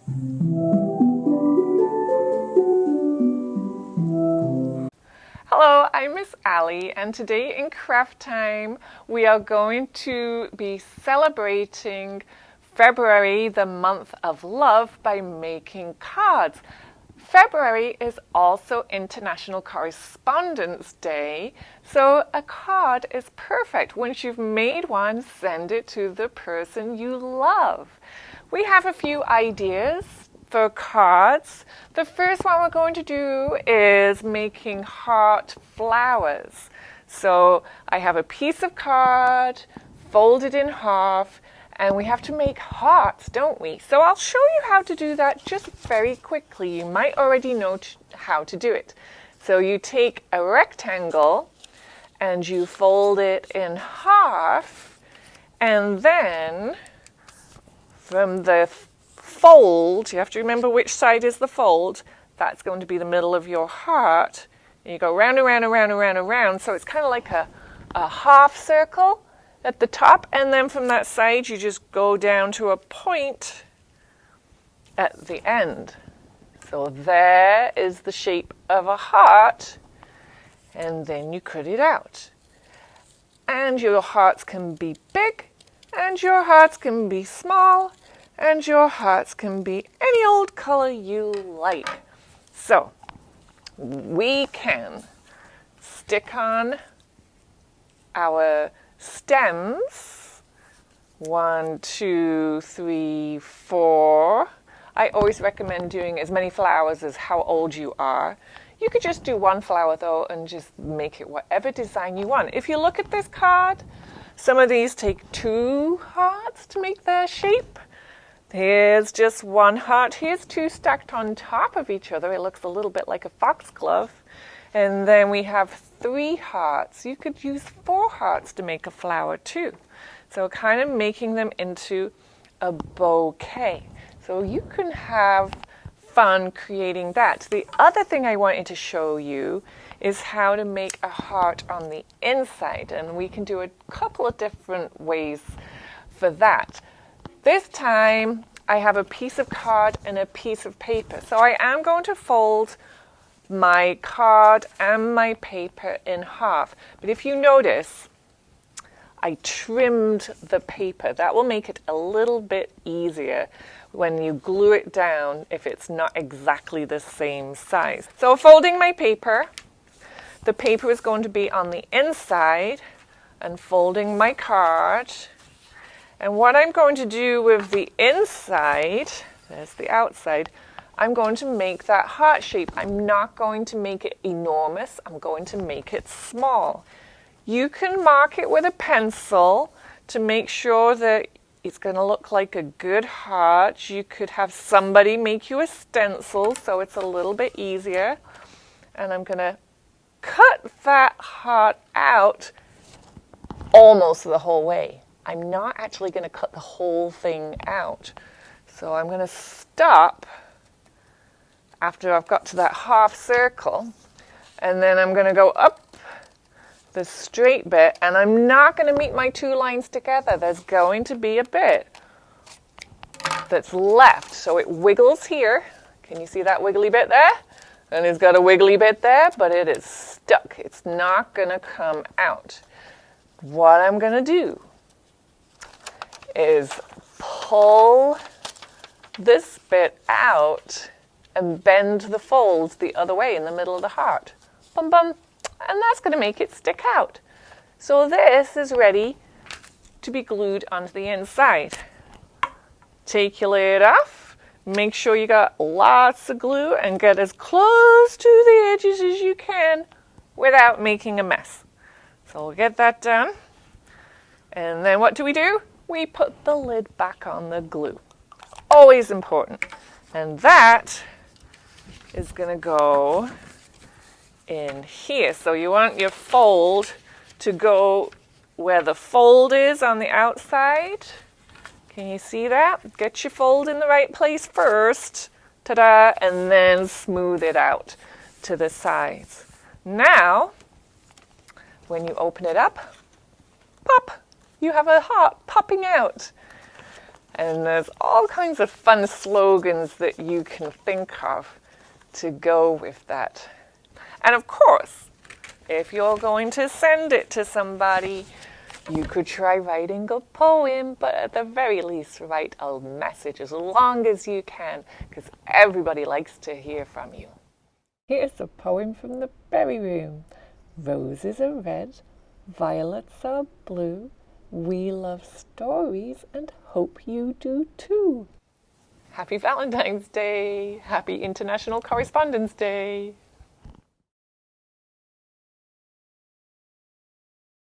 Hello, I'm Miss Ali, and today in Craft Time we are going to be celebrating February, the month of love, by making cards. February is also International Correspondence Day, so a card is perfect. Once you've made one, send it to the person you love. We have a few ideas for cards. The first one we're going to do is making heart flowers. So I have a piece of card folded in half, and we have to make hearts, don't we? So I'll show you how to do that just very quickly. You might already know how to do it. So you take a rectangle and you fold it in half, and then from the fold, you have to remember which side is the fold. That's going to be the middle of your heart. And you go round and round and round and round and round. So it's kind of like a half circle at the top. And then from that side, you just go down to a point at the end. So there is the shape of a heart. And then you cut it out. And your hearts can be big, and your hearts can be small, and your hearts can be any old color you like. So we can stick on our stems. 1, 2, 3, 4. I always recommend doing as many flowers as how old you are. You could just do one flower though and just make it whatever design you want. If you look at this card, some of these take 2 hearts to make their shape. Here's just 1 heart. Here's 2 stacked on top of each other. It looks a little bit like a foxglove. And then we have 3 hearts. You could use 4 hearts to make a flower too. So kind of making them into a bouquet. So you can have fun creating that. The other thing I wanted to show you is how to make a heart on the inside. And we can do a couple of different ways for that. This time, I have a piece of card and a piece of paper. So I am going to fold my card and my paper in half. But if you notice, I trimmed the paper. That will make it a little bit easier when you glue it down if it's not exactly the same size. So folding my paper, the paper is going to be on the inside, and folding my card. And what I'm going to do with the inside, there's the outside, I'm going to make that heart shape. I'm not going to make it enormous. I'm going to make it small. You can mark it with a pencil to make sure that it's going to look like a good heart. You could have somebody make you a stencil so it's a little bit easier. And I'm going to cut that heart out almost the whole way. I'm not actually going to cut the whole thing out. So I'm going to stop after I've got to that half circle, and then I'm going to go up the straight bit, and I'm not going to meet my 2 lines together. There's going to be a bit that's left. So it wiggles here. Can you see that wiggly bit there? And it's got a wiggly bit there, but it is stuck. It's not going to come out. What I'm going to do is pull this bit out and bend the folds the other way in the middle of the heart. Bum bum. And that's going to make it stick out. So this is ready to be glued onto the inside. Take your lid off. Make sure you got lots of glue and get as close to the edges as you can without making a mess. So we'll get that done. And then what do? We put the lid back on the glue. Always important. And that is going to go in here. So you want your fold to go where the fold is on the outside. Can you see that? Get your fold in the right place first. Ta-da! And then smooth it out to the sides. Now, when you open it up, pop! You have a heart popping out. And there's all kinds of fun slogans that you can think of to go with that. And of course, if you're going to send it to somebody, you could try writing a poem, but at the very least, write a message as long as you can, because everybody likes to hear from you. Here's a poem from the berry room. Roses are red, violets are blue. We love stories and hope you do too. Happy Valentine's Day! Happy International Correspondence Day!